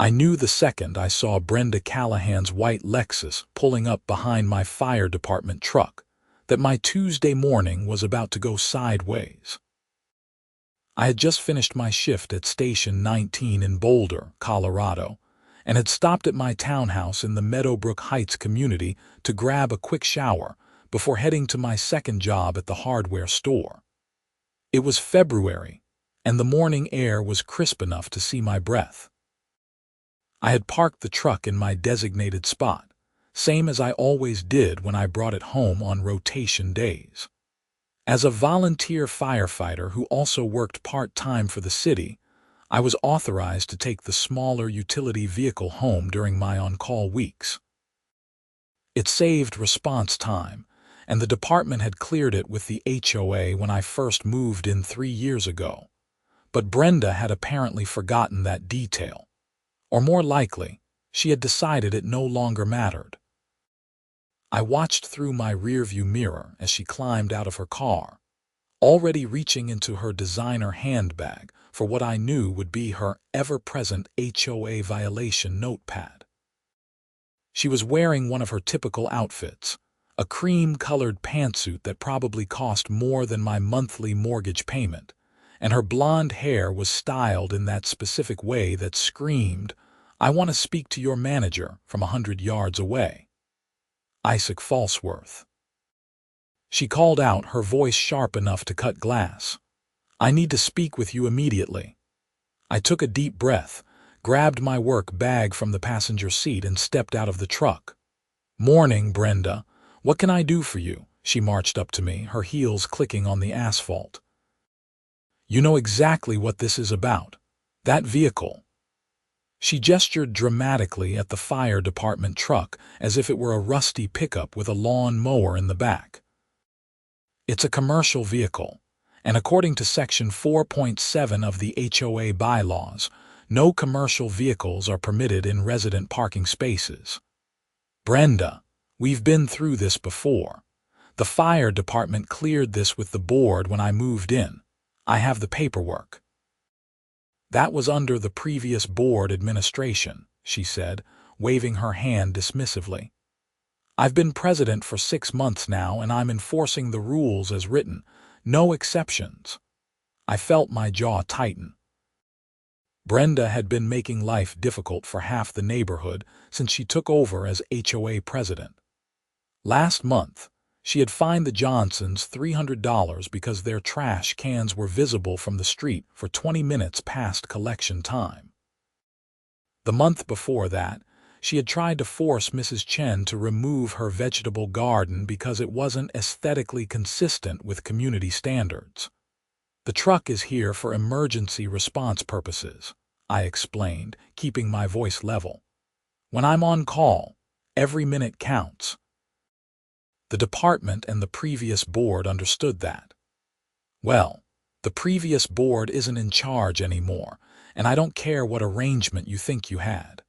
I knew the second I saw Brenda Callahan's white Lexus pulling up behind my fire department truck that my Tuesday morning was about to go sideways. I had just finished my shift at Station 19 in Boulder, Colorado, and had stopped at my townhouse in the Meadowbrook Heights community to grab a quick shower before heading to my second job at the hardware store. It was February, and the morning air was crisp enough to see my breath. I had parked the truck in my designated spot, same as I always did when I brought it home on rotation days. As a volunteer firefighter who also worked part-time for the city, I was authorized to take the smaller utility vehicle home during my on-call weeks. It saved response time, and the department had cleared it with the HOA when I first moved in 3 years ago. But Brenda had apparently forgotten that detail. Or more likely, she had decided it no longer mattered. I watched through my rearview mirror as she climbed out of her car, already reaching into her designer handbag for what I knew would be her ever-present HOA violation notepad. She was wearing one of her typical outfits, a cream-colored pantsuit that probably cost more than my monthly mortgage payment, and her blonde hair was styled in that specific way that screamed, "I want to speak to your manager," from 100 yards away. Isaac Falsworth. She called out, her voice sharp enough to cut glass. "I need to speak with you immediately." I took a deep breath, grabbed my work bag from the passenger seat, and stepped out of the truck. "Morning, Brenda. What can I do for you?" She marched up to me, her heels clicking on the asphalt. "You know exactly what this is about. That vehicle." She gestured dramatically at the fire department truck as if it were a rusty pickup with a lawn mower in the back. "It's a commercial vehicle, and according to Section 4.7 of the HOA bylaws, no commercial vehicles are permitted in resident parking spaces." "Brenda, we've been through this before. The fire department cleared this with the board when I moved in. I have the paperwork." "That was under the previous board administration," she said, waving her hand dismissively. "I've been president for 6 months now, and I'm enforcing the rules as written. No exceptions." I felt my jaw tighten. Brenda had been making life difficult for half the neighborhood since she took over as HOA president. Last month, she had fined the Johnsons $300 because their trash cans were visible from the street for 20 minutes past collection time. The month before that, she had tried to force Mrs. Chen to remove her vegetable garden because it wasn't aesthetically consistent with community standards. "The truck is here for emergency response purposes," I explained, keeping my voice level. "When I'm on call, every minute counts." The department and the previous board understood that. "Well, the previous board isn't in charge anymore, and I don't care what arrangement you think you had.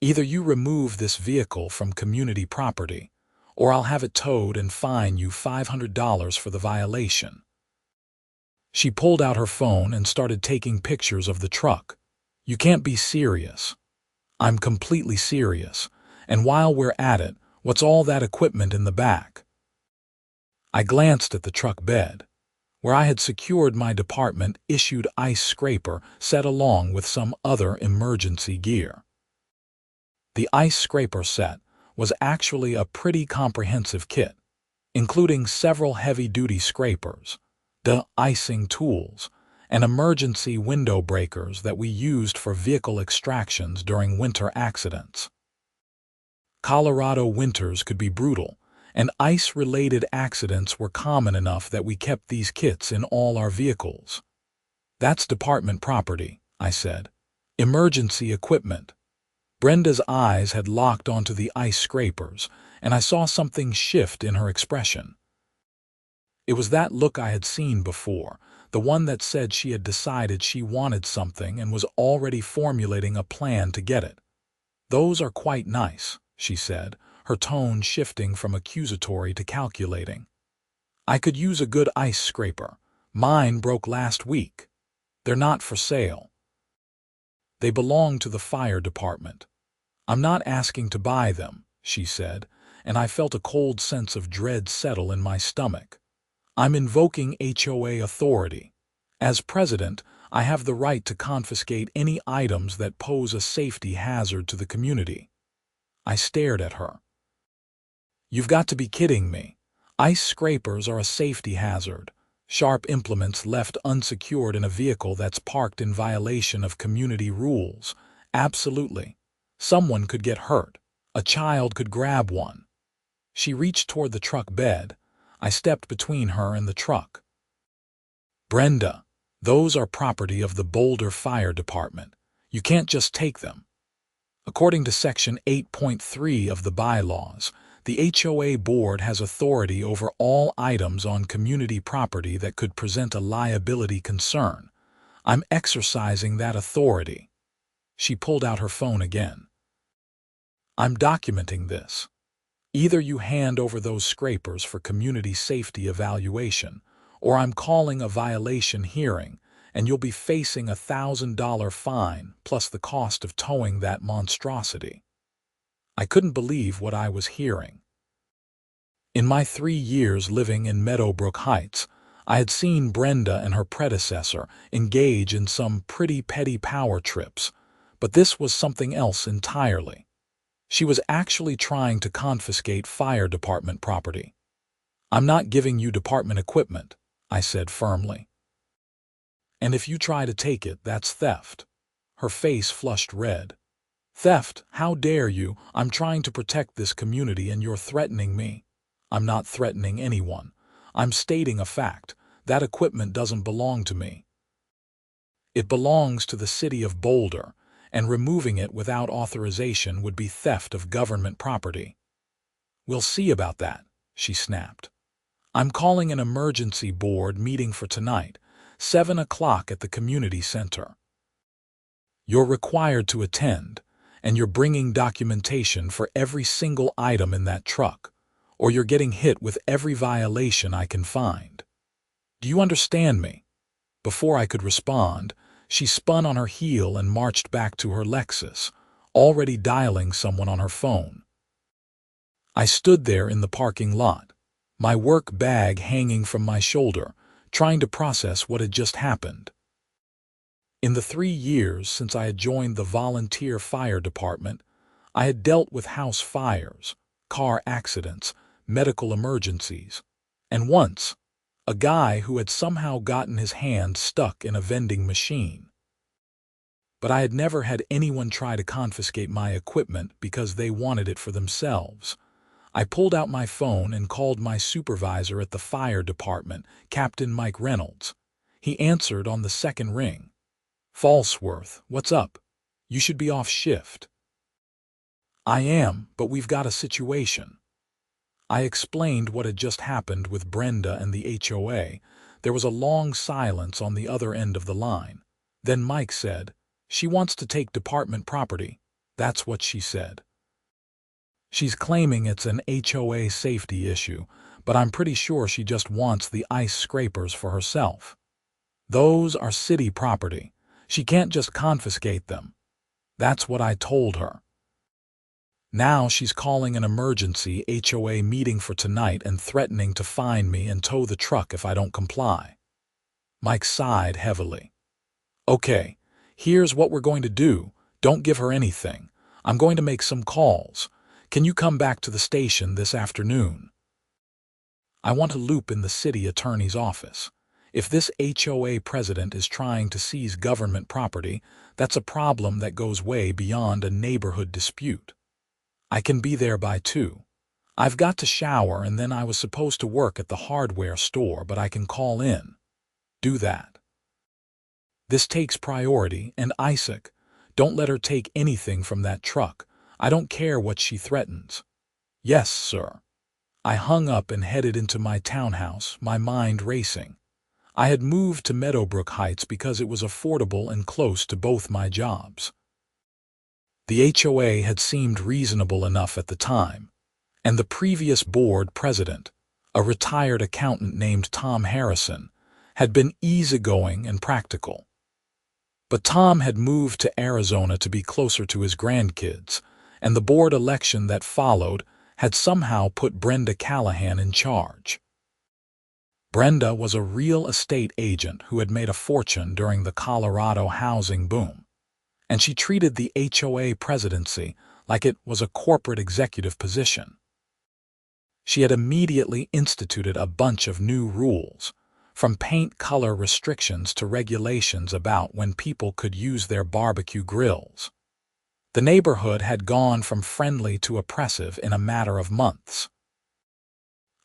Either you remove this vehicle from community property, or I'll have it towed and fine you $500 for the violation." She pulled out her phone and started taking pictures of the truck. "You can't be serious." "I'm completely serious, and while we're at it, what's all that equipment in the back?" I glanced at the truck bed, where I had secured my department-issued ice scraper set along with some other emergency gear. The ice scraper set was actually a pretty comprehensive kit, including several heavy-duty scrapers, de-icing tools, and emergency window breakers that we used for vehicle extractions during winter accidents. Colorado winters could be brutal, and ice-related accidents were common enough that we kept these kits in all our vehicles. "That's department property," I said. "Emergency equipment." Brenda's eyes had locked onto the ice scrapers, and I saw something shift in her expression. It was that look I had seen before, the one that said she had decided she wanted something and was already formulating a plan to get it. "Those are quite nice," she said, her tone shifting from accusatory to calculating. "I could use a good ice scraper. Mine broke last week. They're not for sale." They belong to the fire department. I'm not asking to buy them, she said, and I felt a cold sense of dread settle in my stomach. I'm invoking HOA authority. As president, I have the right to confiscate any items that pose a safety hazard to the community. I stared at her. You've got to be kidding me. Ice scrapers are a safety hazard. Sharp implements left unsecured in a vehicle that's parked in violation of community rules. Absolutely. Someone could get hurt. A child could grab one. She reached toward the truck bed. I stepped between her and the truck. Brenda, those are property of the Boulder Fire Department. You can't just take them. According to Section 8.3 of the bylaws, the HOA board has authority over all items on community property that could present a liability concern. I'm exercising that authority. She pulled out her phone again. I'm documenting this. Either you hand over those scrapers for community safety evaluation, or I'm calling a violation hearing, and you'll be facing a $1,000 fine plus the cost of towing that monstrosity. I couldn't believe what I was hearing. In my 3 years living in Meadowbrook Heights, I had seen Brenda and her predecessor engage in some pretty petty power trips, but this was something else entirely. She was actually trying to confiscate fire department property. I'm not giving you department equipment, I said firmly. And if you try to take it, that's theft. Her face flushed red. Theft? How dare you? I'm trying to protect this community and you're threatening me. I'm not threatening anyone. I'm stating a fact. That equipment doesn't belong to me. It belongs to the city of Boulder, and removing it without authorization would be theft of government property. We'll see about that, she snapped. I'm calling an emergency board meeting for tonight, 7 o'clock at the community center. You're required to attend, and you're bringing documentation for every single item in that truck, or you're getting hit with every violation I can find. Do you understand me? Before I could respond, she spun on her heel and marched back to her Lexus, already dialing someone on her phone. I stood there in the parking lot, my work bag hanging from my shoulder, trying to process what had just happened. In the 3 years since I had joined the volunteer fire department, I had dealt with house fires, car accidents, medical emergencies, and once, a guy who had somehow gotten his hand stuck in a vending machine. But I had never had anyone try to confiscate my equipment because they wanted it for themselves. I pulled out my phone and called my supervisor at the fire department, Captain Mike Reynolds. He answered on the second ring. Falsworth, what's up? You should be off shift. I am, but we've got a situation. I explained what had just happened with Brenda and the HOA. There was a long silence on the other end of the line. Then Mike said, "She wants to take department property." That's what she said. She's claiming it's an HOA safety issue, but I'm pretty sure she just wants the ice scrapers for herself. Those are city property. She can't just confiscate them. That's what I told her. Now she's calling an emergency HOA meeting for tonight and threatening to fine me and tow the truck if I don't comply. Mike sighed heavily. Okay, here's what we're going to do. Don't give her anything. I'm going to make some calls. Can you come back to the station this afternoon? I want to loop in the city attorney's office. If this HOA president is trying to seize government property, that's a problem that goes way beyond a neighborhood dispute. I can be there by 2. I've got to shower and then I was supposed to work at the hardware store, but I can call in. Do that. This takes priority, and Isaac, don't let her take anything from that truck. I don't care what she threatens. Yes, sir. I hung up and headed into my townhouse, my mind racing. I had moved to Meadowbrook Heights because it was affordable and close to both my jobs. The HOA had seemed reasonable enough at the time, and the previous board president, a retired accountant named Tom Harrison, had been easygoing and practical. But Tom had moved to Arizona to be closer to his grandkids, and the board election that followed had somehow put Brenda Callahan in charge. Brenda was a real estate agent who had made a fortune during the Colorado housing boom, and she treated the HOA presidency like it was a corporate executive position. She had immediately instituted a bunch of new rules, from paint color restrictions to regulations about when people could use their barbecue grills. The neighborhood had gone from friendly to oppressive in a matter of months.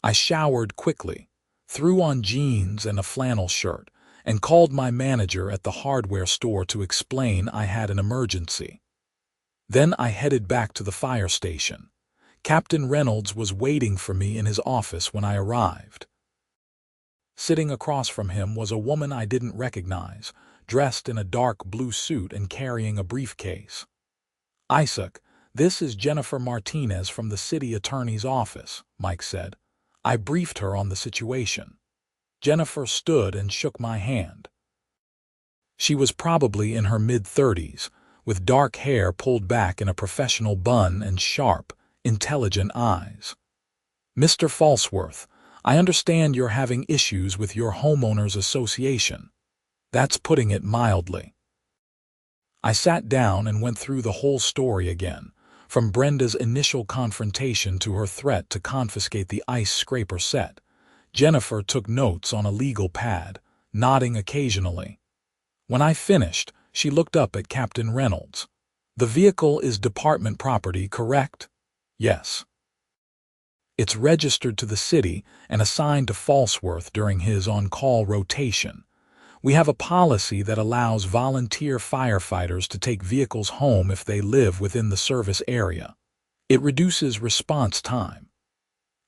I showered quickly, threw on jeans and a flannel shirt, and called my manager at the hardware store to explain I had an emergency. Then I headed back to the fire station. Captain Reynolds was waiting for me in his office when I arrived. Sitting across from him was a woman I didn't recognize, dressed in a dark blue suit and carrying a briefcase. "Isaac, this is Jennifer Martinez from the city attorney's office," Mike said. I briefed her on the situation. Jennifer stood and shook my hand. She was probably in her mid-30s, with dark hair pulled back in a professional bun and sharp, intelligent eyes. "Mr. Falsworth, I understand you're having issues with your homeowners association. That's putting it mildly." I sat down and went through the whole story again, from Brenda's initial confrontation to her threat to confiscate the ice scraper set. Jennifer took notes on a legal pad, nodding occasionally. When I finished, she looked up at Captain Reynolds. "The vehicle is department property, correct?" "Yes." "It's registered to the city and assigned to Falsworth during his on-call rotation. We have a policy that allows volunteer firefighters to take vehicles home if they live within the service area. It reduces response time.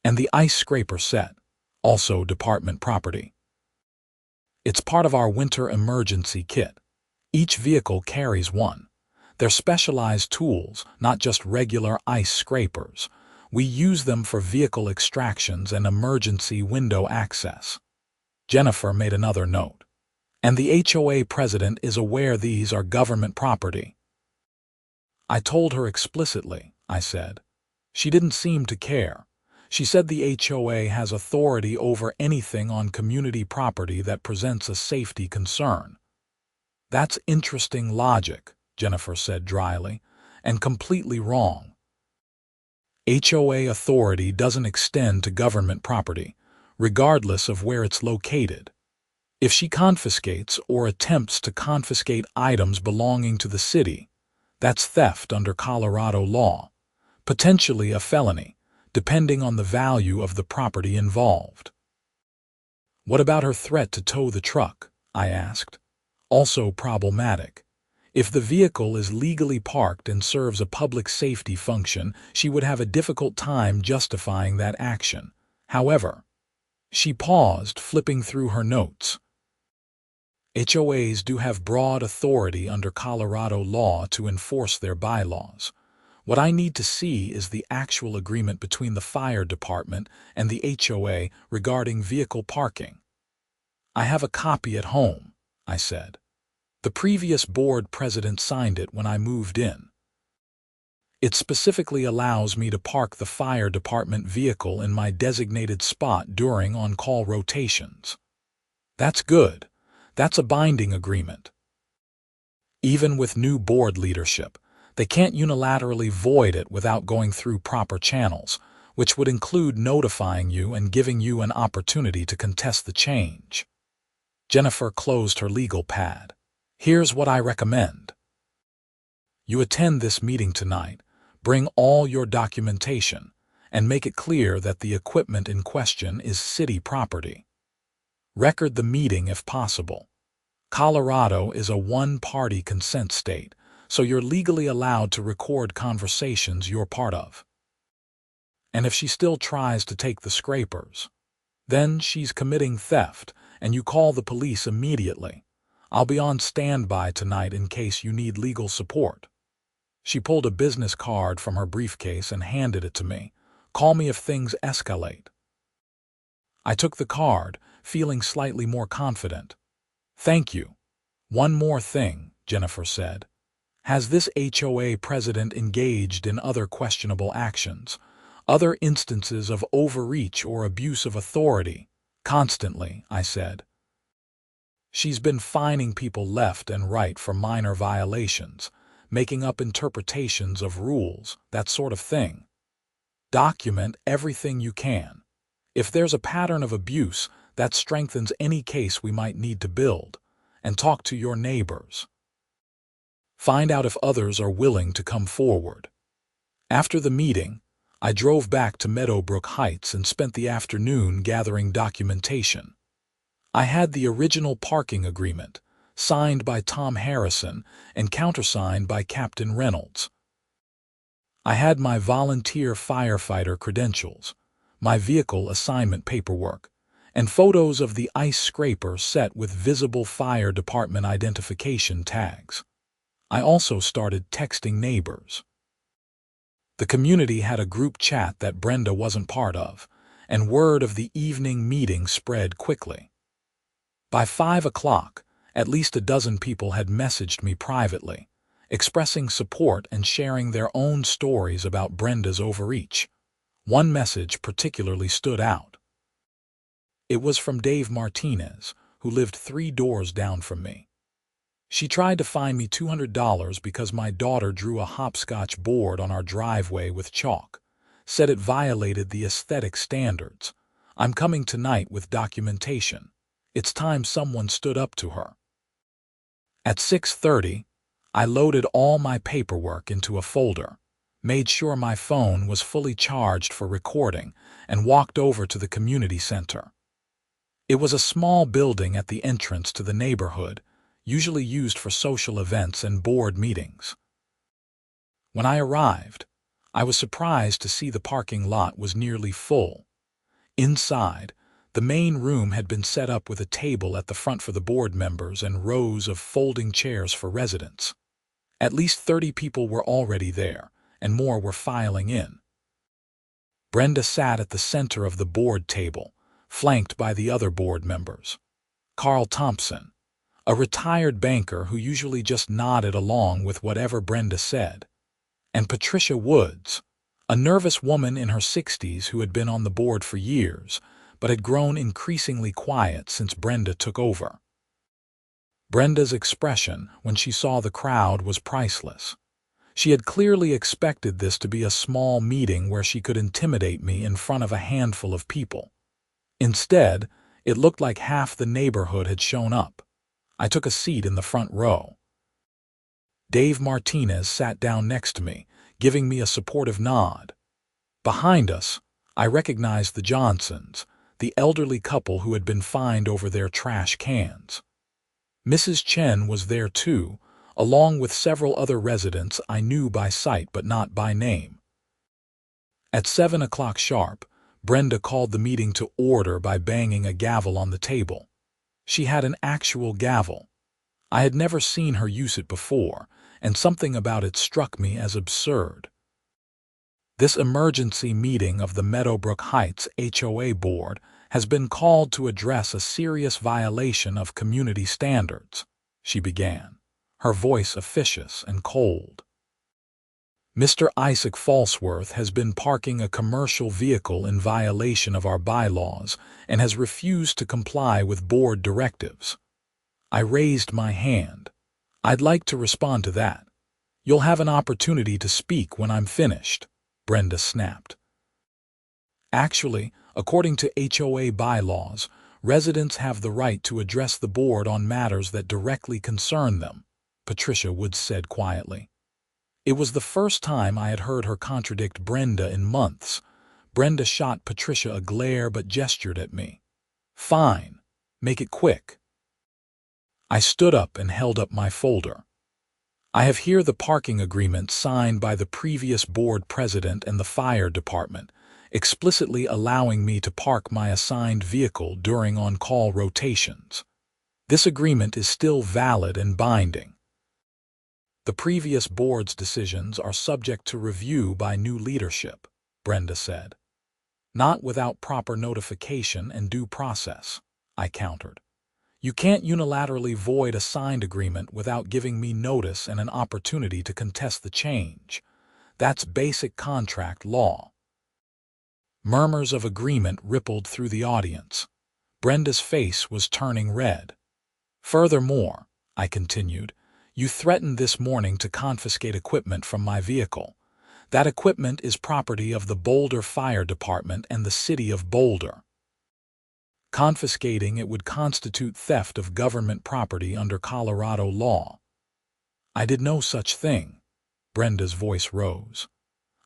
And the ice scraper set, also department property. It's part of our winter emergency kit. Each vehicle carries one. They're specialized tools, not just regular ice scrapers. We use them for vehicle extractions and emergency window access." Jennifer made another note. "And the HOA president is aware these are government property." I told her explicitly, I said. She didn't seem to care. She said the HOA has authority over anything on community property that presents a safety concern. "That's interesting logic," Jennifer said dryly, "and completely wrong. HOA authority doesn't extend to government property, regardless of where it's located. If she confiscates or attempts to confiscate items belonging to the city, that's theft under Colorado law, potentially a felony, depending on the value of the property involved." "What about her threat to tow the truck?" I asked. "Also problematic. If the vehicle is legally parked and serves a public safety function, she would have a difficult time justifying that action. However," she paused, flipping through her notes, "HOAs do have broad authority under Colorado law to enforce their bylaws. What I need to see is the actual agreement between the fire department and the HOA regarding vehicle parking." "I have a copy at home," I said. "The previous board president signed it when I moved in. It specifically allows me to park the fire department vehicle in my designated spot during on-call rotations." "That's good. That's a binding agreement." Even with new board leadership, they can't unilaterally void it without going through proper channels, which would include notifying you and giving you an opportunity to contest the change. Jennifer closed her legal pad. "Here's what I recommend. You attend this meeting tonight, bring all your documentation, and make it clear that the equipment in question is city property. Record the meeting if possible. Colorado is a one-party consent state, so you're legally allowed to record conversations you're part of. And if she still tries to take the scrapers, then she's committing theft, and you call the police immediately. I'll be on standby tonight in case you need legal support." She pulled a business card from her briefcase and handed it to me. "Call me if things escalate." I took the card, feeling slightly more confident. "Thank you. One more thing," Jennifer said. Has this HOA president engaged in other questionable actions, other instances of overreach or abuse of authority? Constantly, I said. She's been fining people left and right for minor violations, making up interpretations of rules, that sort of thing. Document everything you can. If there's a pattern of abuse, that strengthens any case we might need to build. And talk to your neighbors. Find out if others are willing to come forward. After the meeting, I drove back to Meadowbrook Heights and spent the afternoon gathering documentation. I had the original parking agreement, signed by Tom Harrison and countersigned by Captain Reynolds. I had my volunteer firefighter credentials, my vehicle assignment paperwork, and photos of the ice scraper set with visible fire department identification tags. I also started texting neighbors. The community had a group chat that Brenda wasn't part of, and word of the evening meeting spread quickly. By 5 o'clock, at least a dozen people had messaged me privately, expressing support and sharing their own stories about Brenda's overreach. One message particularly stood out. It was from Dave Martinez, who lived 3 doors down from me. She tried to fine me $200 because my daughter drew a hopscotch board on our driveway with chalk, said it violated the aesthetic standards. I'm coming tonight with documentation. It's time someone stood up to her. At 6:30, I loaded all my paperwork into a folder, made sure my phone was fully charged for recording, and walked over to the community center. It was a small building at the entrance to the neighborhood, usually used for social events and board meetings. When I arrived, I was surprised to see the parking lot was nearly full. Inside, the main room had been set up with a table at the front for the board members and rows of folding chairs for residents. At least 30 people were already there, and more were filing in. Brenda sat at the center of the board table, flanked by the other board members. Carl Thompson, a retired banker who usually just nodded along with whatever Brenda said, and Patricia Woods, a nervous woman in her 60s who had been on the board for years, but had grown increasingly quiet since Brenda took over. Brenda's expression when she saw the crowd was priceless. She had clearly expected this to be a small meeting where she could intimidate me in front of a handful of people. Instead, it looked like half the neighborhood had shown up. I took a seat in the front row. Dave Martinez sat down next to me, giving me a supportive nod. Behind us, I recognized the Johnsons, the elderly couple who had been fined over their trash cans. Mrs. Chen was there too, along with several other residents I knew by sight but not by name. At 7 o'clock sharp, Brenda called the meeting to order by banging a gavel on the table. She had an actual gavel. I had never seen her use it before, and something about it struck me as absurd. This emergency meeting of the Meadowbrook Heights HOA board has been called to address a serious violation of community standards, she began, her voice officious and cold. Mr. Isaac Falsworth has been parking a commercial vehicle in violation of our bylaws and has refused to comply with board directives. I raised my hand. I'd like to respond to that. You'll have an opportunity to speak when I'm finished, Brenda snapped. Actually, according to HOA bylaws, residents have the right to address the board on matters that directly concern them, Patricia Woods said quietly. It was the first time I had heard her contradict Brenda in months. Brenda shot Patricia a glare but gestured at me. Fine. Make it quick. I stood up and held up my folder. I have here the parking agreement signed by the previous board president and the fire department, explicitly allowing me to park my assigned vehicle during on-call rotations. This agreement is still valid and binding. The previous board's decisions are subject to review by new leadership, Brenda said. Not without proper notification and due process, I countered. You can't unilaterally void a signed agreement without giving me notice and an opportunity to contest the change. That's basic contract law." Murmurs of agreement rippled through the audience. Brenda's face was turning red. "Furthermore," I continued, "you threatened this morning to confiscate equipment from my vehicle. That equipment is property of the Boulder Fire Department and the City of Boulder. Confiscating it would constitute theft of government property under Colorado law." "I did no such thing." Brenda's voice rose.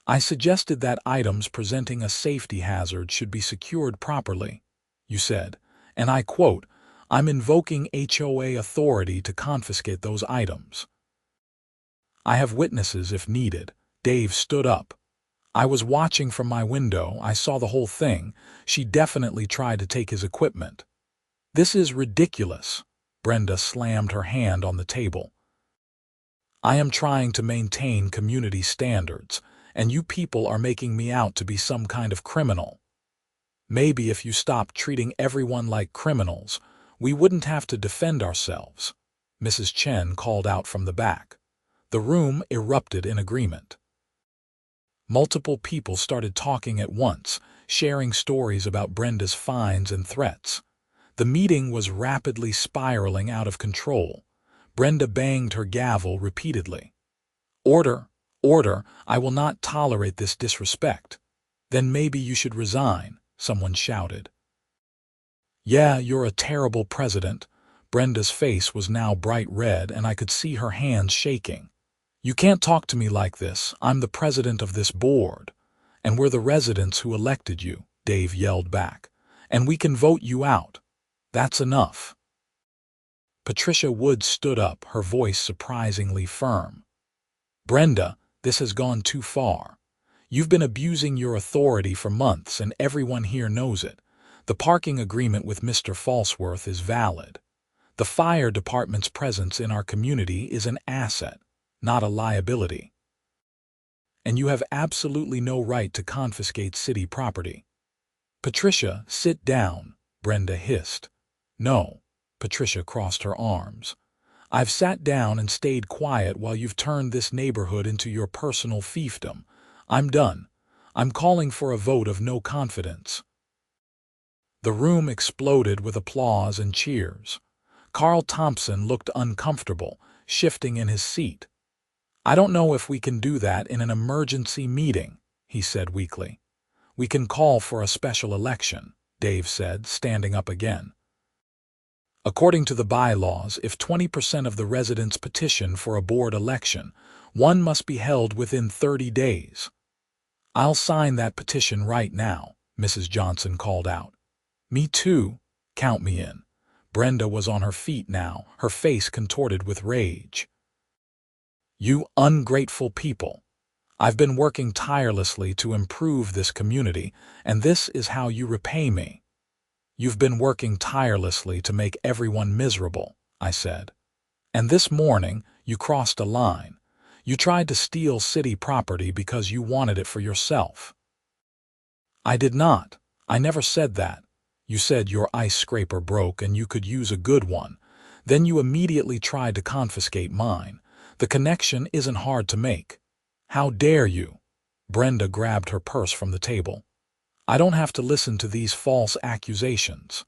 "I suggested that items presenting a safety hazard should be secured properly. You said, and I quote, 'I'm invoking HOA authority to confiscate those items.'" "I have witnesses if needed." Dave stood up. "I was watching from my window. I saw the whole thing. She definitely tried to take his equipment." "This is ridiculous." Brenda slammed her hand on the table. "I am trying to maintain community standards, and you people are making me out to be some kind of criminal. Maybe if you stopped treating everyone like criminals, we wouldn't have to defend ourselves," Mrs. Chen called out from the back. The room erupted in agreement. Multiple people started talking at once, sharing stories about Brenda's fines and threats. The meeting was rapidly spiraling out of control. Brenda banged her gavel repeatedly. "Order! Order! I will not tolerate this disrespect." "Then maybe you should resign," someone shouted. "Yeah, you're a terrible president." Brenda's face was now bright red and I could see her hands shaking. "You can't talk to me like this. I'm the president of this board. And we're the residents who elected you," Dave yelled back. "And we can vote you out. That's enough." Patricia Wood stood up, her voice surprisingly firm. "Brenda, this has gone too far. You've been abusing your authority for months and everyone here knows it. The parking agreement with Mr. Falsworth is valid. The fire department's presence in our community is an asset, not a liability. And you have absolutely no right to confiscate city property." "Patricia, sit down," Brenda hissed. "No." Patricia crossed her arms. "I've sat down and stayed quiet while you've turned this neighborhood into your personal fiefdom. I'm done. I'm calling for a vote of no confidence." The room exploded with applause and cheers. Carl Thompson looked uncomfortable, shifting in his seat. "I don't know if we can do that in an emergency meeting," he said weakly. "We can call for a special election," Dave said, standing up again. "According to the bylaws, if 20% of the residents petition for a board election, one must be held within 30 days. "I'll sign that petition right now," Mrs. Johnson called out. "Me too. Count me in." Brenda was on her feet now, her face contorted with rage. "You ungrateful people. I've been working tirelessly to improve this community, and this is how you repay me." "You've been working tirelessly to make everyone miserable," I said. "And this morning, you crossed a line. You tried to steal city property because you wanted it for yourself." "I did not. I never said that. You said your ice scraper broke and you could use a good one. Then you immediately tried to confiscate mine. The connection isn't hard to make." "How dare you?" Brenda grabbed her purse from the table. "I don't have to listen to these false accusations.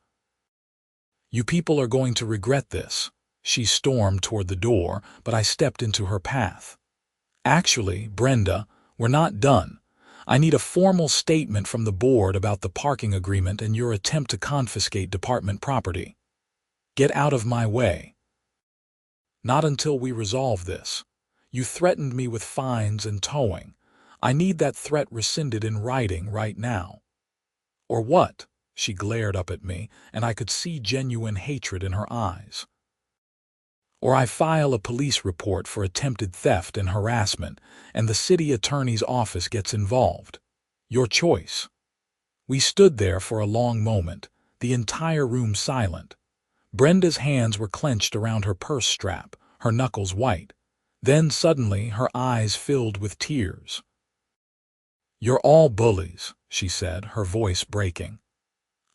You people are going to regret this." She stormed toward the door, but I stepped into her path. "Actually, Brenda, we're not done. I need a formal statement from the board about the parking agreement and your attempt to confiscate department property. Get out of my way." "Not until we resolve this. You threatened me with fines and towing. I need that threat rescinded in writing right now." "Or what?" She glared up at me, and I could see genuine hatred in her eyes. "Or I file a police report for attempted theft and harassment, and the city attorney's office gets involved. Your choice." We stood there for a long moment, the entire room silent. Brenda's hands were clenched around her purse strap, her knuckles white. Then suddenly her eyes filled with tears. "You're all bullies," she said, her voice breaking.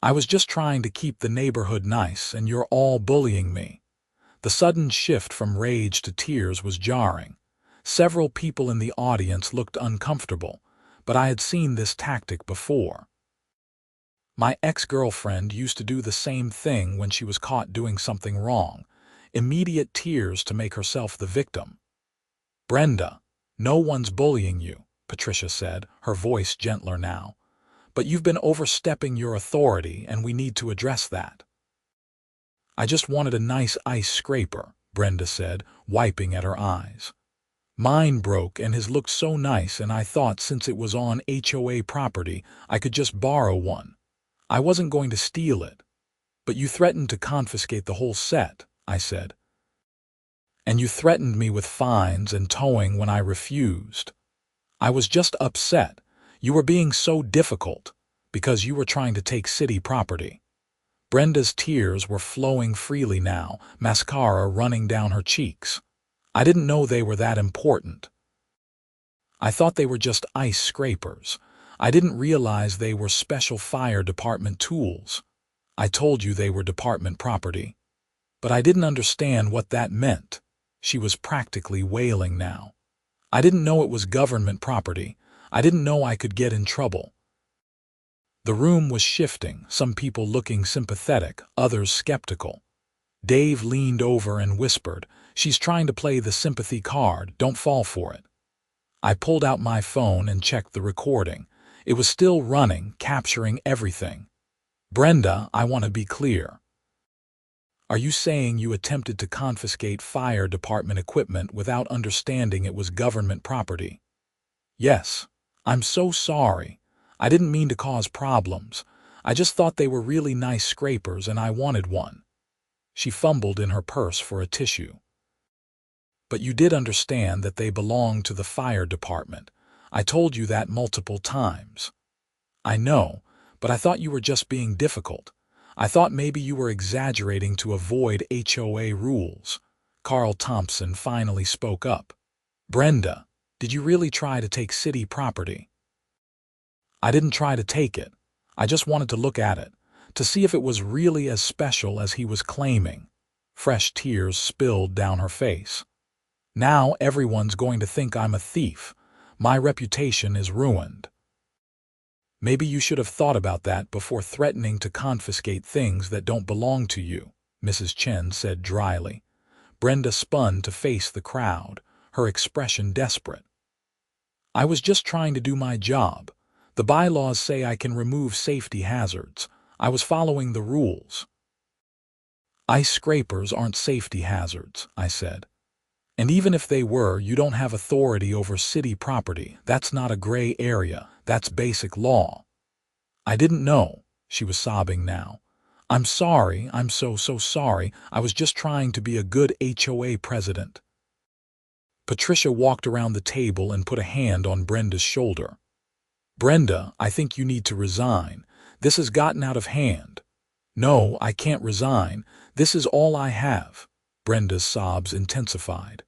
I was just trying to keep the neighborhood nice, and you're all bullying me." The sudden shift from rage to tears was jarring. Several people in the audience looked uncomfortable, but I had seen this tactic before. My ex-girlfriend used to do the same thing when she was caught doing something wrong. Immediate tears to make herself the victim. "Brenda, no one's bullying you," Patricia said, her voice gentler now. "But you've been overstepping your authority, and we need to address that." "I just wanted a nice ice scraper," Brenda said, wiping at her eyes. "Mine broke, and his looked so nice, and I thought since it was on HOA property, I could just borrow one. I wasn't going to steal it." "But you threatened to confiscate the whole set," I said. "And you threatened me with fines and towing when I refused." "I was just upset. You were being so difficult because you were trying to take city property." Brenda's tears were flowing freely now, mascara running down her cheeks. "I didn't know they were that important. I thought they were just ice scrapers. I didn't realize they were special fire department tools. I told you they were department property. But I didn't understand what that meant." She was practically wailing now. "I didn't know it was government property. I didn't know I could get in trouble." The room was shifting, some people looking sympathetic, others skeptical. Dave leaned over and whispered, "She's trying to play the sympathy card, don't fall for it." I pulled out my phone and checked the recording. It was still running, capturing everything. "Brenda, I want to be clear. Are you saying you attempted to confiscate fire department equipment without understanding it was government property?" "Yes. I'm so sorry. I didn't mean to cause problems. I just thought they were really nice scrapers and I wanted one." She fumbled in her purse for a tissue. "But you did understand that they belonged to the fire department. I told you that multiple times." "I know, but I thought you were just being difficult. I thought maybe you were exaggerating to avoid HOA rules." Carl Thompson finally spoke up. "Brenda, did you really try to take city property?" "I didn't try to take it. I just wanted to look at it, to see if it was really as special as he was claiming." Fresh tears spilled down her face. "Now everyone's going to think I'm a thief. My reputation is ruined." "Maybe you should have thought about that before threatening to confiscate things that don't belong to you," Mrs. Chen said dryly. Brenda spun to face the crowd, her expression desperate. "I was just trying to do my job. The bylaws say I can remove safety hazards. I was following the rules." "Ice scrapers aren't safety hazards," I said. "And even if they were, you don't have authority over city property. That's not a gray area. That's basic law." "I didn't know." She was sobbing now. "I'm sorry. I'm so sorry. I was just trying to be a good HOA president." Patricia walked around the table and put a hand on Brenda's shoulder. "Brenda, I think you need to resign. This has gotten out of hand." "No, I can't resign. This is all I have." Brenda's sobs intensified.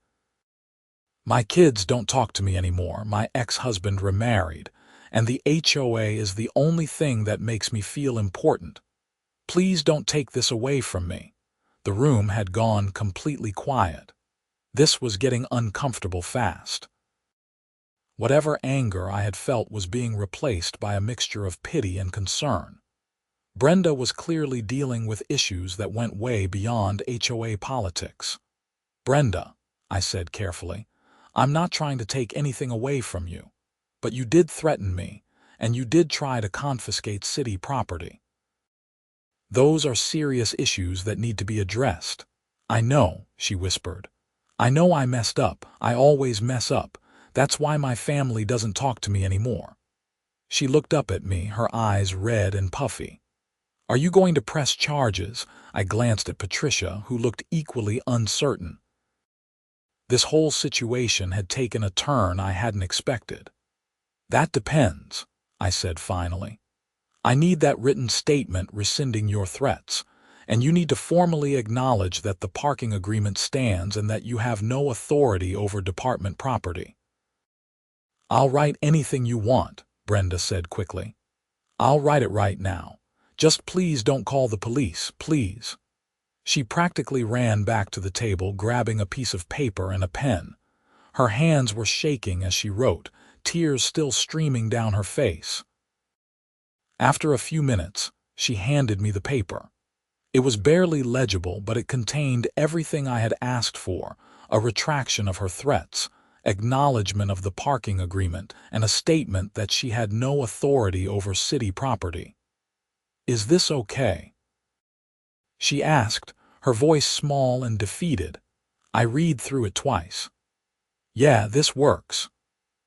"My kids don't talk to me anymore. My ex-husband remarried, and the HOA is the only thing that makes me feel important. Please don't take this away from me." The room had gone completely quiet. This was getting uncomfortable fast. Whatever anger I had felt was being replaced by a mixture of pity and concern. Brenda was clearly dealing with issues that went way beyond HOA politics. "Brenda," I said carefully, "I'm not trying to take anything away from you. But you did threaten me, and you did try to confiscate city property. Those are serious issues that need to be addressed." "I know," she whispered. "I know I messed up. I always mess up. That's why my family doesn't talk to me anymore." She looked up at me, her eyes red and puffy. "Are you going to press charges?" I glanced at Patricia, who looked equally uncertain. This whole situation had taken a turn I hadn't expected. "That depends," I said finally. "I need that written statement rescinding your threats, and you need to formally acknowledge that the parking agreement stands and that you have no authority over department property." "I'll write anything you want," Brenda said quickly. "I'll write it right now. Just please don't call the police, please." She practically ran back to the table, grabbing a piece of paper and a pen. Her hands were shaking as she wrote, tears still streaming down her face. After a few minutes, she handed me the paper. It was barely legible, but it contained everything I had asked for: a retraction of her threats, acknowledgement of the parking agreement, and a statement that she had no authority over city property. "Is this okay?" she asked, her voice small and defeated. I read through it twice. "Yeah, this works.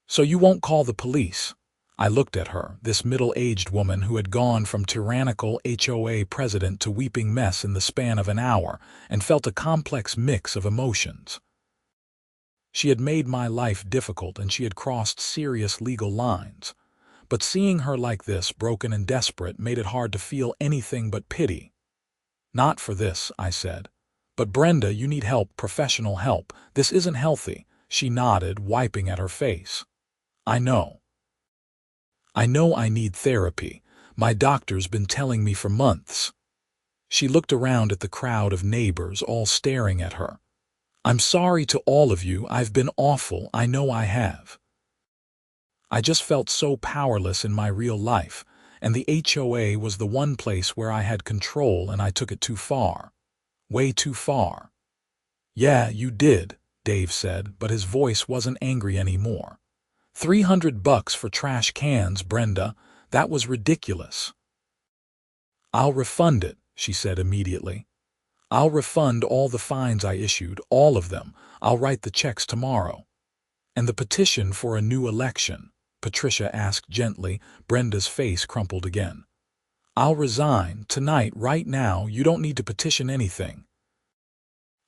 So you won't call the police?" I looked at her, this middle-aged woman who had gone from tyrannical HOA president to weeping mess in the span of an hour, and felt a complex mix of emotions. She had made my life difficult and she had crossed serious legal lines. But seeing her like this, broken and desperate, made it hard to feel anything but pity. "Not for this," I said. "But Brenda, you need help, professional help. This isn't healthy." She nodded, wiping at her face. I know I need therapy. My doctor's been telling me for months." She looked around at the crowd of neighbors, all staring at her. "I'm sorry to all of you. I've been awful. I know I have. I just felt so powerless in my real life, and the HOA was the one place where I had control, and I took it too far. Way too far." "Yeah, you did," Dave said, but his voice wasn't angry anymore. $300 for trash cans, Brenda. That was ridiculous." "I'll refund it," she said immediately. "I'll refund all the fines I issued, all of them. I'll write the checks tomorrow." "And the petition for a new election?" Patricia asked gently. Brenda's face crumpled again. "I'll resign, tonight, right now. You don't need to petition anything."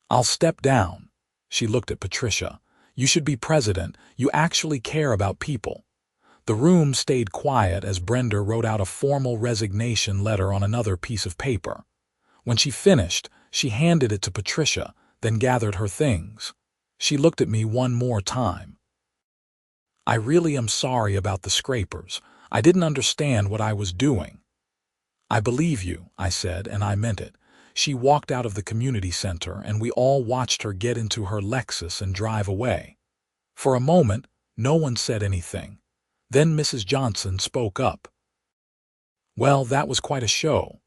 "I'll step down." She looked at Patricia. "You should be president. You actually care about people." The room stayed quiet as Brenda wrote out a formal resignation letter on another piece of paper. When she finished, she handed it to Patricia, then gathered her things. She looked at me one more time. "I really am sorry about the scrapers. I didn't understand what I was doing." "I believe you," I said, and I meant it. She walked out of the community center, and we all watched her get into her Lexus and drive away. For a moment, no one said anything. Then Mrs. Johnson spoke up. "Well, that was quite a show.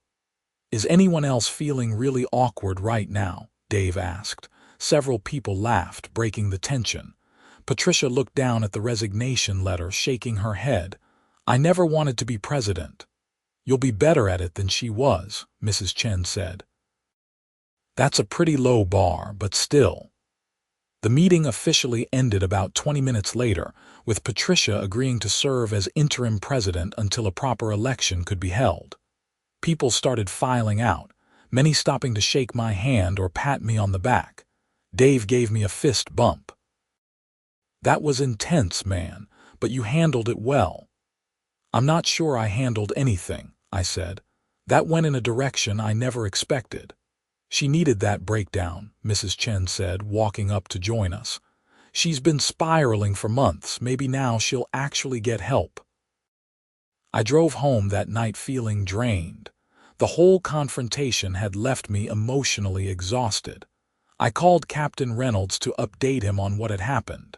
Is anyone else feeling really awkward right now?" Dave asked. Several people laughed, breaking the tension. Patricia looked down at the resignation letter, shaking her head. "I never wanted to be president." "You'll be better at it than she was," Mrs. Chen said. "That's a pretty low bar, but still." The meeting officially ended about 20 minutes later, with Patricia agreeing to serve as interim president until a proper election could be held. People started filing out, many stopping to shake my hand or pat me on the back. Dave gave me a fist bump. "That was intense, man, but you handled it well." "I'm not sure I handled anything," I said. "That went in a direction I never expected." "She needed that breakdown," Mrs. Chen said, walking up to join us. "She's been spiraling for months. Maybe now she'll actually get help." I drove home that night feeling drained. The whole confrontation had left me emotionally exhausted. I called Captain Reynolds to update him on what had happened.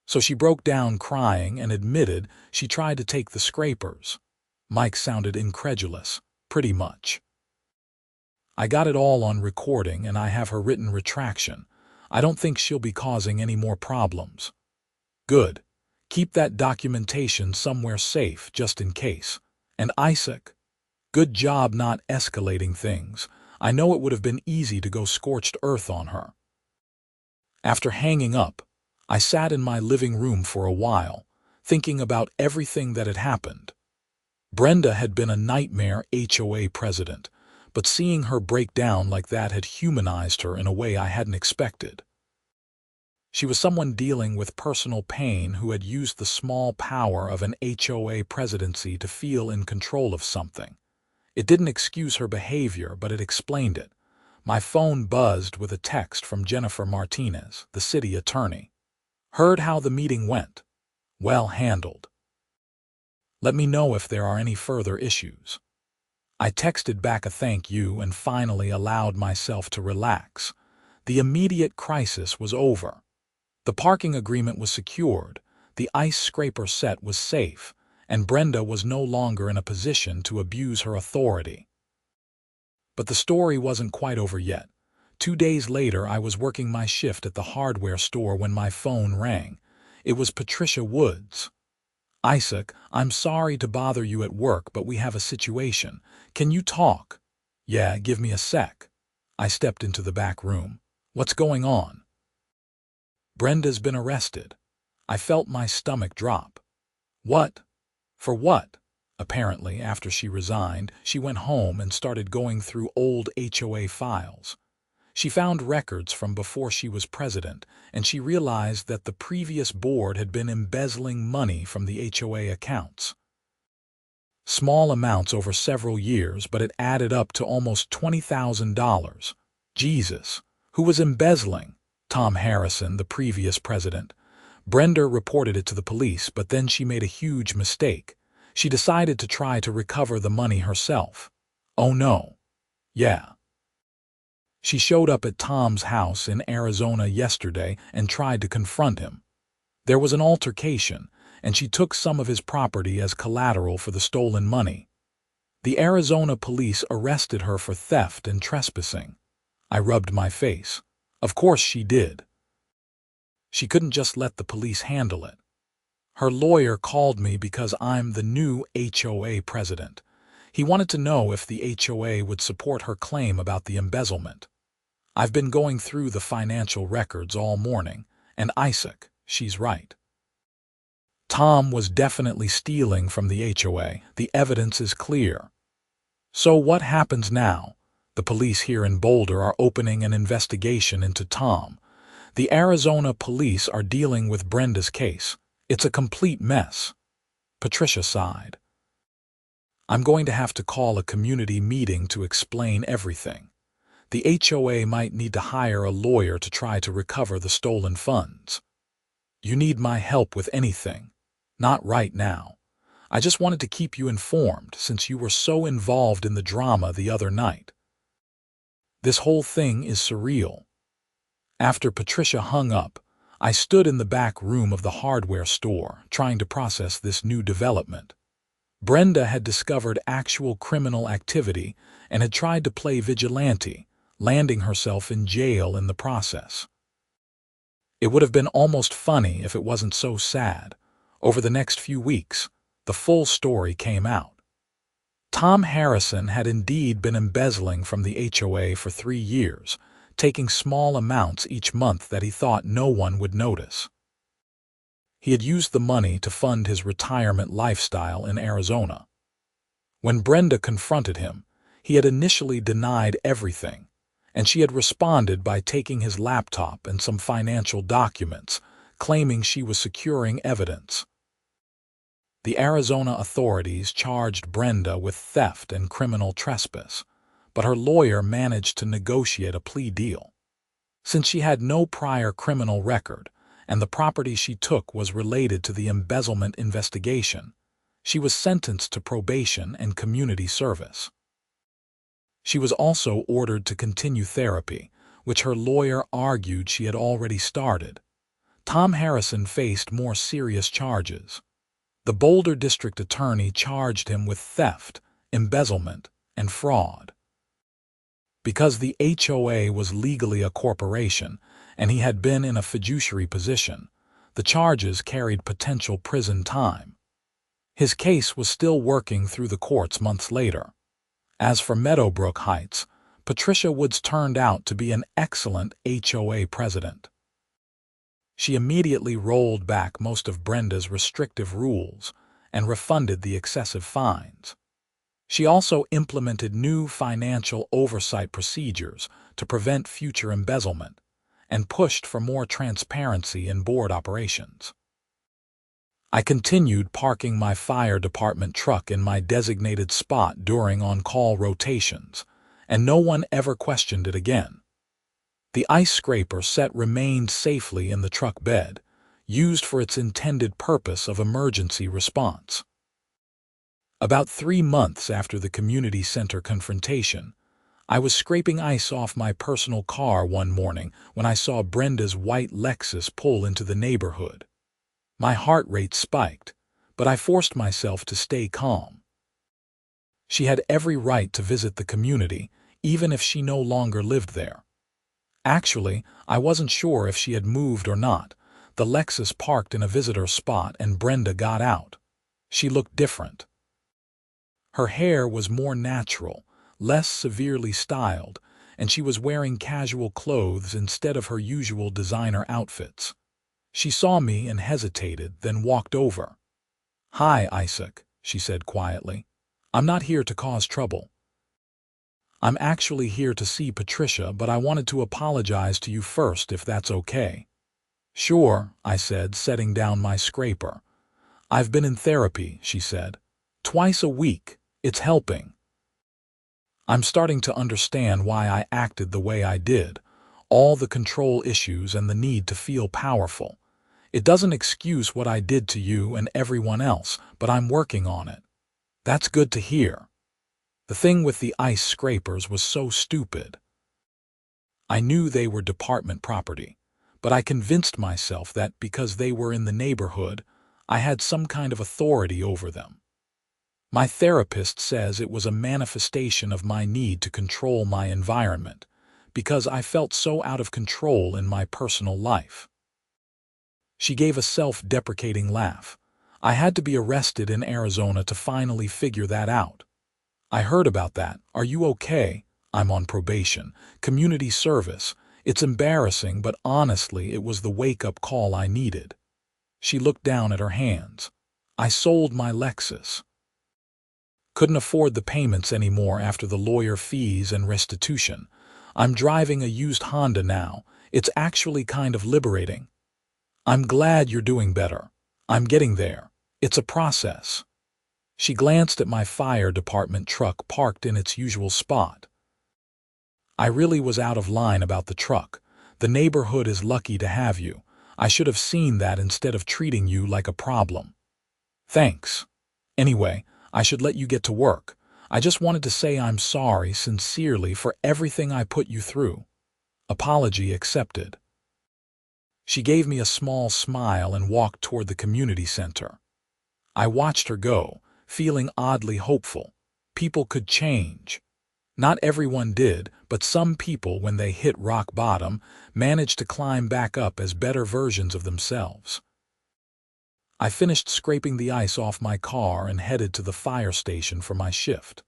So she broke down crying and admitted she tried to take the scrapers. Mike sounded incredulous. "Pretty much." "I got it all on recording and I have her written retraction. I don't think she'll be causing any more problems." "Good. Keep that documentation somewhere safe, just in case. And Isaac, good job not escalating things. I know it would have been easy to go scorched earth on her." After hanging up, I sat in my living room for a while, thinking about everything that had happened. Brenda had been a nightmare HOA president, but seeing her break down like that had humanized her in a way I hadn't expected. She was someone dealing with personal pain who had used the small power of an HOA presidency to feel in control of something. It didn't excuse her behavior, but it explained it. My phone buzzed with a text from Jennifer Martinez, the city attorney. "Heard how the meeting went. Well handled. Let me know if there are any further issues." I texted back a thank you and finally allowed myself to relax. The immediate crisis was over. The parking agreement was secured, the ice scraper set was safe, and Brenda was no longer in a position to abuse her authority. But the story wasn't quite over yet. 2 days later, I was working my shift at the hardware store when my phone rang. It was Patricia Woods. "Isaac, I'm sorry to bother you at work, but we have a situation. Can you talk?" "Yeah, give me a sec." I stepped into the back room. "What's going on?" "Brenda's been arrested." I felt my stomach drop. "What? For what?" Apparently, after she resigned, she went home and started going through old HOA files. She found records from before she was president, and she realized that the previous board had been embezzling money from the HOA accounts. Small amounts over several years, but it added up to almost $20,000. Jesus. Who was embezzling? Tom Harrison, the previous president. Brenda reported it to the police, but then she made a huge mistake. She decided to try to recover the money herself. Oh no. Yeah. She showed up at Tom's house in Arizona yesterday and tried to confront him. There was an altercation, and she took some of his property as collateral for the stolen money. The Arizona police arrested her for theft and trespassing. I rubbed my face. Of course she did. She couldn't just let the police handle it. Her lawyer called me because I'm the new HOA president. He wanted to know if the HOA would support her claim about the embezzlement. I've been going through the financial records all morning, and Isaac, she's right. Tom was definitely stealing from the HOA. The evidence is clear. So what happens now? The police here in Boulder are opening an investigation into Tom. The Arizona police are dealing with Brenda's case. It's a complete mess. Patricia sighed. I'm going to have to call a community meeting to explain everything. The HOA might need to hire a lawyer to try to recover the stolen funds. You need my help with anything. Not right now. I just wanted to keep you informed since you were so involved in the drama the other night. This whole thing is surreal. After Patricia hung up, I stood in the back room of the hardware store trying to process this new development. Brenda had discovered actual criminal activity and had tried to play vigilante, landing herself in jail in the process. It would have been almost funny if it wasn't so sad. Over the next few weeks, the full story came out. Tom Harrison had indeed been embezzling from the HOA for 3 years, taking small amounts each month that he thought no one would notice. He had used the money to fund his retirement lifestyle in Arizona. When Brenda confronted him, he had initially denied everything, and she had responded by taking his laptop and some financial documents, claiming she was securing evidence. The Arizona authorities charged Brenda with theft and criminal trespass, but her lawyer managed to negotiate a plea deal. Since she had no prior criminal record, and the property she took was related to the embezzlement investigation, she was sentenced to probation and community service. She was also ordered to continue therapy, which her lawyer argued she had already started. Tom Harrison faced more serious charges. The Boulder District Attorney charged him with theft, embezzlement, and fraud. Because the HOA was legally a corporation and he had been in a fiduciary position, the charges carried potential prison time. His case was still working through the courts months later. As for Meadowbrook Heights, Patricia Woods turned out to be an excellent HOA president. She immediately rolled back most of Brenda's restrictive rules and refunded the excessive fines. She also implemented new financial oversight procedures to prevent future embezzlement and pushed for more transparency in board operations. I continued parking my fire department truck in my designated spot during on-call rotations, and no one ever questioned it again. The ice scraper set remained safely in the truck bed, used for its intended purpose of emergency response. About 3 months after the community center confrontation, I was scraping ice off my personal car one morning when I saw Brenda's white Lexus pull into the neighborhood. My heart rate spiked, but I forced myself to stay calm. She had every right to visit the community, even if she no longer lived there. Actually, I wasn't sure if she had moved or not. The Lexus parked in a visitor spot and Brenda got out. She looked different. Her hair was more natural, less severely styled, and she was wearing casual clothes instead of her usual designer outfits. She saw me and hesitated, then walked over. "Hi, Isaac," she said quietly. "I'm not here to cause trouble. I'm actually here to see Patricia, but I wanted to apologize to you first if that's okay." "Sure," I said, setting down my scraper. "I've been in therapy," she said. "Twice a week. It's helping. I'm starting to understand why I acted the way I did. All the control issues and the need to feel powerful. It doesn't excuse what I did to you and everyone else, but I'm working on it." "That's good to hear." The thing with the ice scrapers was so stupid. I knew they were department property, but I convinced myself that because they were in the neighborhood, I had some kind of authority over them. My therapist says it was a manifestation of my need to control my environment, because I felt so out of control in my personal life. She gave a self-deprecating laugh. "I had to be arrested in Arizona to finally figure that out." "I heard about that. Are you okay?" "I'm on probation. Community service. It's embarrassing, but honestly, it was the wake-up call I needed." She looked down at her hands. "I sold my Lexus. Couldn't afford the payments anymore after the lawyer fees and restitution. I'm driving a used Honda now. It's actually kind of liberating." "I'm glad you're doing better. I'm getting there. It's a process." She glanced at my fire department truck parked in its usual spot. "I really was out of line about the truck. The neighborhood is lucky to have you. I should have seen that instead of treating you like a problem." "Thanks. Anyway, I should let you get to work. I just wanted to say I'm sorry sincerely for everything I put you through." "Apology accepted." She gave me a small smile and walked toward the community center. I watched her go, feeling oddly hopeful. People could change. Not everyone did, but some people, when they hit rock bottom, managed to climb back up as better versions of themselves. I finished scraping the ice off my car and headed to the fire station for my shift.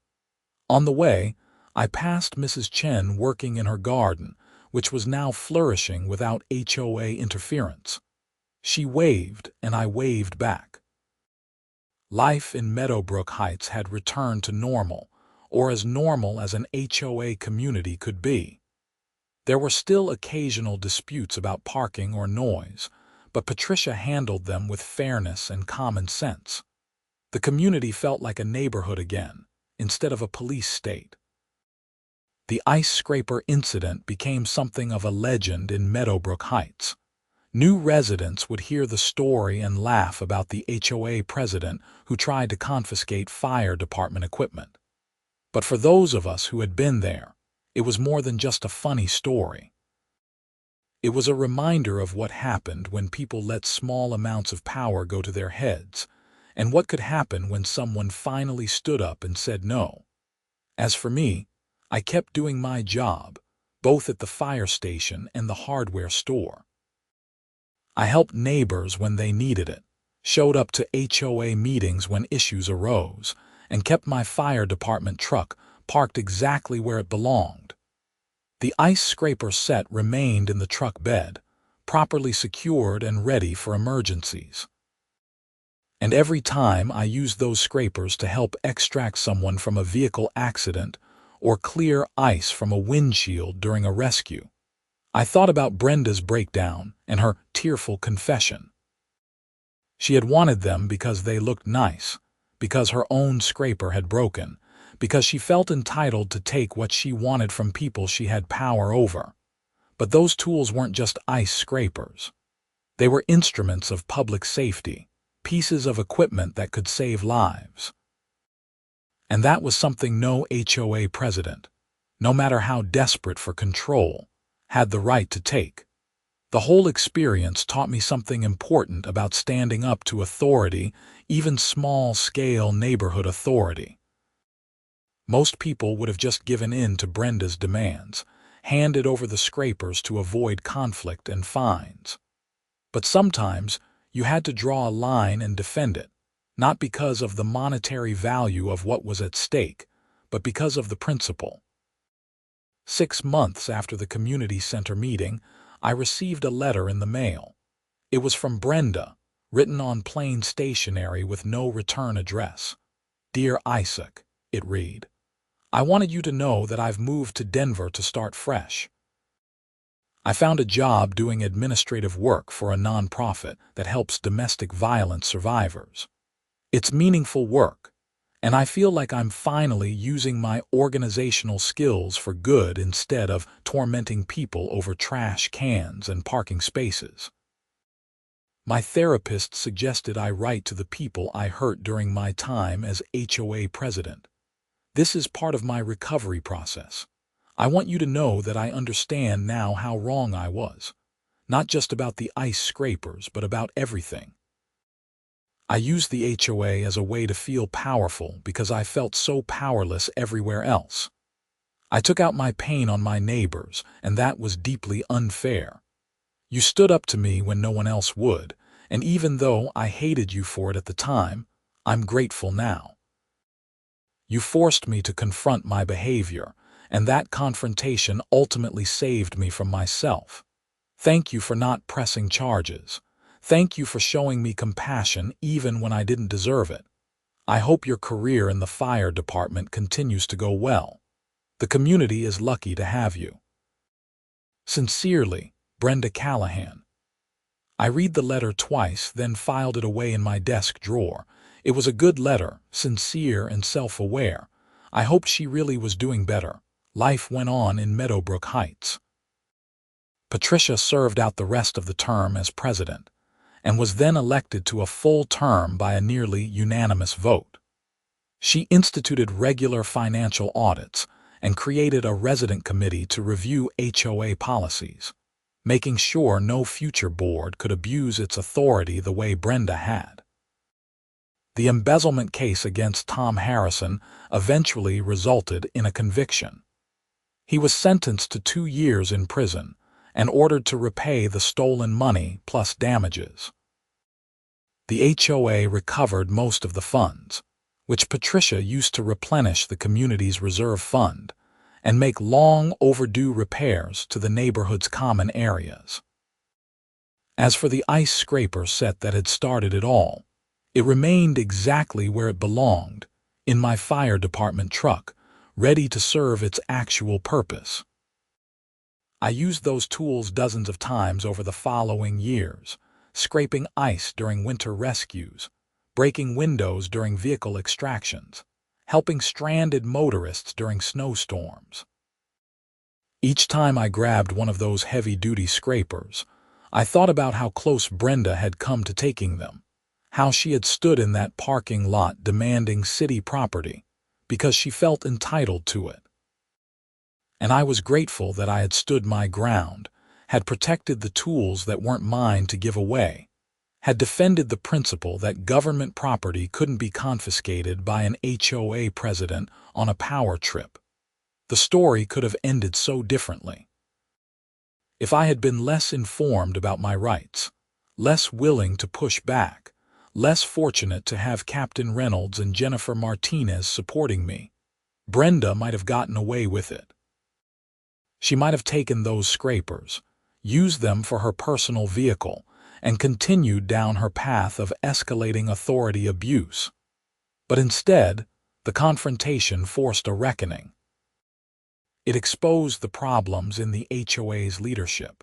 On the way, I passed Mrs. Chen working in her garden, which was now flourishing without HOA interference. She waved, and I waved back. Life in Meadowbrook Heights had returned to normal, or as normal as an HOA community could be. There were still occasional disputes about parking or noise, but Patricia handled them with fairness and common sense. The community felt like a neighborhood again, instead of a police state. The ice scraper incident became something of a legend in Meadowbrook Heights. New residents would hear the story and laugh about the HOA president who tried to confiscate fire department equipment. But for those of us who had been there, it was more than just a funny story. It was a reminder of what happened when people let small amounts of power go to their heads, and what could happen when someone finally stood up and said no. As for me, I kept doing my job, both at the fire station and the hardware store. I helped neighbors when they needed it, showed up to HOA meetings when issues arose, and kept my fire department truck parked exactly where it belonged. The ice scraper set remained in the truck bed, properly secured and ready for emergencies. And every time I used those scrapers to help extract someone from a vehicle accident or clear ice from a windshield during a rescue, I thought about Brenda's breakdown and her tearful confession. She had wanted them because they looked nice, because her own scraper had broken, because she felt entitled to take what she wanted from people she had power over. But those tools weren't just ice scrapers. They were instruments of public safety, pieces of equipment that could save lives. And that was something no HOA president, no matter how desperate for control, had the right to take. The whole experience taught me something important about standing up to authority, even small-scale neighborhood authority. Most people would have just given in to Brenda's demands, handed over the scrapers to avoid conflict and fines. But sometimes you had to draw a line and defend it, not because of the monetary value of what was at stake, but because of the principle. 6 months after the community center meeting, I received a letter in the mail. It was from Brenda, written on plain stationery with no return address. "Dear Isaac," it read, "I wanted you to know that I've moved to Denver to start fresh. I found a job doing administrative work for a nonprofit that helps domestic violence survivors. It's meaningful work, and I feel like I'm finally using my organizational skills for good instead of tormenting people over trash cans and parking spaces. My therapist suggested I write to the people I hurt during my time as HOA president. This is part of my recovery process. I want you to know that I understand now how wrong I was, not just about the ice scrapers, but about everything. I used the HOA as a way to feel powerful because I felt so powerless everywhere else. I took out my pain on my neighbors, and that was deeply unfair. You stood up to me when no one else would, and even though I hated you for it at the time, I'm grateful now. You forced me to confront my behavior, and that confrontation ultimately saved me from myself. Thank you for not pressing charges. Thank you for showing me compassion even when I didn't deserve it. I hope your career in the fire department continues to go well. The community is lucky to have you. Sincerely, Brenda Callahan." I read the letter twice, then filed it away in my desk drawer. It was a good letter, sincere and self-aware. I hoped she really was doing better. Life went on in Meadowbrook Heights. Patricia served out the rest of the term as president, and was then elected to a full term by a nearly unanimous vote. She instituted regular financial audits and created a resident committee to review HOA policies, making sure no future board could abuse its authority the way Brenda had. The embezzlement case against Tom Harrison eventually resulted in a conviction. He was sentenced to 2 years in prison and ordered to repay the stolen money plus damages. The HOA recovered most of the funds, which Patricia used to replenish the community's reserve fund and make long overdue repairs to the neighborhood's common areas. As for the ice scraper set that had started it all, it remained exactly where it belonged, in my fire department truck, ready to serve its actual purpose. I used those tools dozens of times over the following years, scraping ice during winter rescues, breaking windows during vehicle extractions, helping stranded motorists during snowstorms. Each time I grabbed one of those heavy-duty scrapers, I thought about how close Brenda had come to taking them, how she had stood in that parking lot demanding city property because she felt entitled to it. And I was grateful that I had stood my ground, had protected the tools that weren't mine to give away, had defended the principle that government property couldn't be confiscated by an HOA president on a power trip. The story could have ended so differently. If I had been less informed about my rights, less willing to push back, less fortunate to have Captain Reynolds and Jennifer Martinez supporting me, Brenda might have gotten away with it. She might have taken those scrapers, used them for her personal vehicle, and continued down her path of escalating authority abuse. But instead, the confrontation forced a reckoning. It exposed the problems in the HOA's leadership,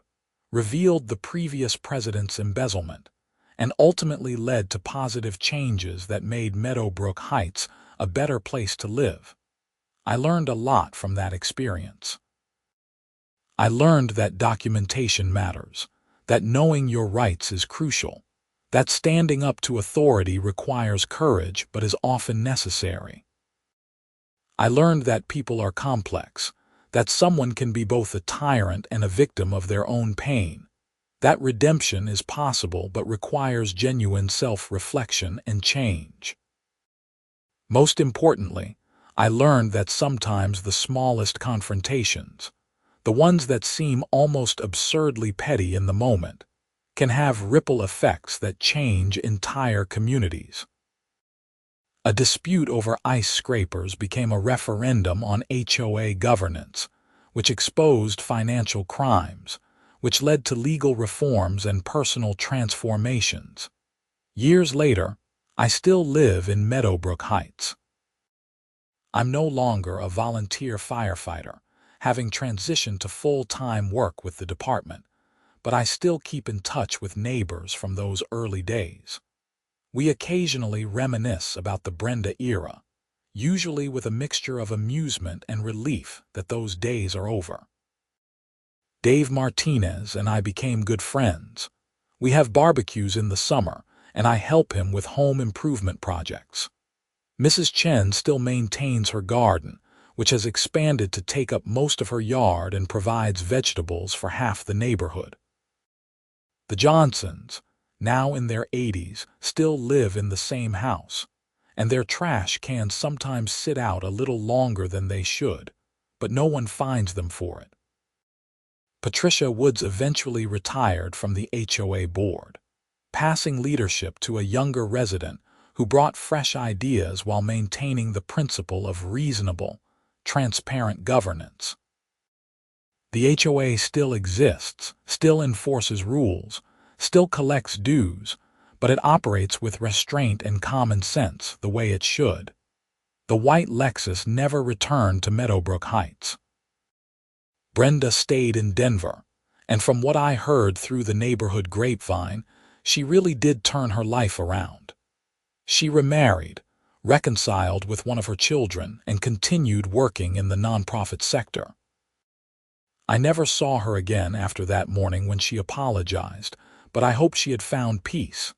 revealed the previous president's embezzlement, and ultimately led to positive changes that made Meadowbrook Heights a better place to live. I learned a lot from that experience. I learned that documentation matters, that knowing your rights is crucial, that standing up to authority requires courage but is often necessary. I learned that people are complex, that someone can be both a tyrant and a victim of their own pain, that redemption is possible but requires genuine self-reflection and change. Most importantly, I learned that sometimes the smallest confrontations, the ones that seem almost absurdly petty in the moment, can have ripple effects that change entire communities. A dispute over ice scrapers became a referendum on HOA governance, which exposed financial crimes, which led to legal reforms and personal transformations. Years later, I still live in Meadowbrook Heights. I'm no longer a volunteer firefighter, having transitioned to full-time work with the department, but I still keep in touch with neighbors from those early days. We occasionally reminisce about the Brenda era, usually with a mixture of amusement and relief that those days are over. Dave Martinez and I became good friends. We have barbecues in the summer, and I help him with home improvement projects. Mrs. Chen still maintains her garden, which has expanded to take up most of her yard and provides vegetables for half the neighborhood. The Johnsons, now in their 80s, still live in the same house, and their trash cans sometimes sit out a little longer than they should, but no one finds them for it. Patricia Woods eventually retired from the HOA board, passing leadership to a younger resident who brought fresh ideas while maintaining the principle of reasonable, transparent governance. The HOA still exists, still enforces rules, still collects dues, but it operates with restraint and common sense the way it should. The white Lexus never returned to Meadowbrook Heights. Brenda stayed in Denver, and from what I heard through the neighborhood grapevine, she really did turn her life around. She remarried, reconciled with one of her children, and continued working in the nonprofit sector. I never saw her again after that morning when she apologized, but I hope she had found peace.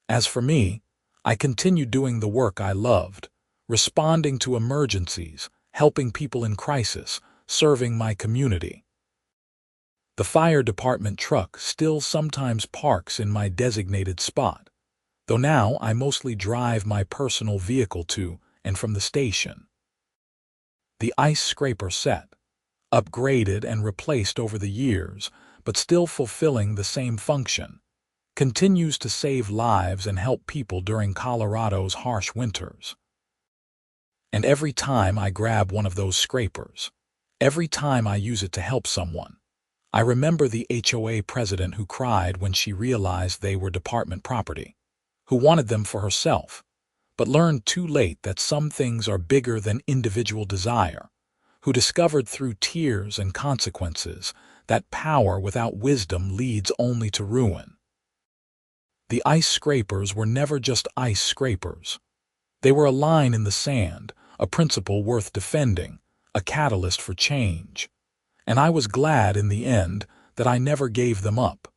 As for me, I continued doing the work I loved, responding to emergencies, helping people in crisis, serving my community. The fire department truck still sometimes parks in my designated spot, though now I mostly drive my personal vehicle to and from the station. The ice scraper set, upgraded and replaced over the years, but still fulfilling the same function, continues to save lives and help people during Colorado's harsh winters. And every time I grab one of those scrapers, every time I use it to help someone, I remember the HOA president who cried when she realized they were department property, who wanted them for herself, but learned too late that some things are bigger than individual desire, who discovered through tears and consequences that power without wisdom leads only to ruin. The ice scrapers were never just ice scrapers. They were a line in the sand, a principle worth defending, a catalyst for change. And I was glad in the end that I never gave them up.